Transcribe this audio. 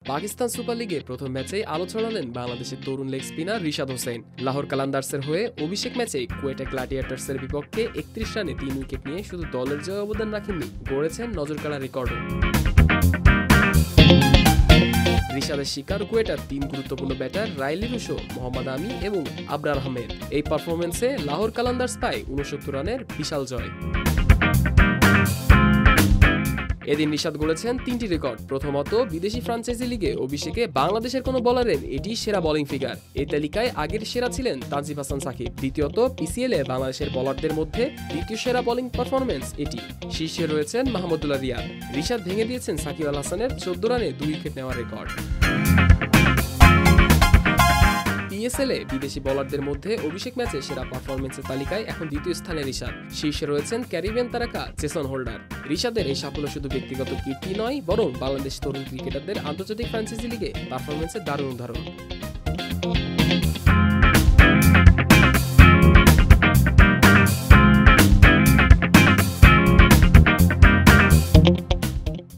Pakistan super লিগে প্রথম ম্যাচেই আলো ছড়ালেন বাংলাদেশের তরুণ লেগ স্পিনার রিশাদ হোসেন। লাহোর কালান্দার্সের হয়ে অভিষেক ম্যাচে কুয়েটা গ্ল্যাডিয়েটর্সের বিপক্ষে ৩১ রানে ৩ উইকেট নিয়ে শুধু দলের জয় অবদান রাখেননি, গড়েছেন নজরকাড়া রেকর্ডও। রিশাদের শিকার কুয়েটার ৩ গুরুত্বপূর্ণ ব্যাটার রাইলি রুশো, মোহাম্মদ আমি এবং আবরার আহমেদ। এই পারফরমেন্সে লাহোর কালান্দার্স পায় ৬৯ রানের বিশাল জয়। এদিন রিশাদ গড়েছেন ৩টি রেকর্ড। প্রথমত, বিদেশি ফ্র্যাঞ্চাইজি লিগে অভিষেকে বাংলাদেশের কোনো বোলারের এটি সেরা বোলিং ফিগার। এই তালিকায় আগের সেরা ছিলেন তানজিব হাসান সাকিব। দ্বিতীয়ত, পিসিএল এ বাংলাদেশের বোলারদের মধ্যে দ্বিতীয় সেরা বোলিং পারফরমেন্স এটি। শীর্ষে রয়েছেন মাহমুদুল্লাহ রিয়াদ। রিশাদ ভেঙে দিয়েছেন সাকিব আল হাসানের ১৪ রানে ২ উইকেট নেওয়ার রেকর্ড। পিএসএল-এ বিদেশি বোলারদের মধ্যে অভিষেক ম্যাচে সেরা পারফরমেন্সের তালিকায় এখন দ্বিতীয় স্থানে রিশাদ। শীর্ষে রয়েছেন ক্যারিবিয়ান তারকা জেসন হোল্ডার। রিশাদের এই সাফল্য শুধু ব্যক্তিগত কীর্তি নয়, বরং বাংলাদেশ তরুণ ক্রিকেটারদের আন্তর্জাতিক ফ্র্যাঞ্চাইজি লিগে পারফরমেন্সের দারুণ উদাহরণ।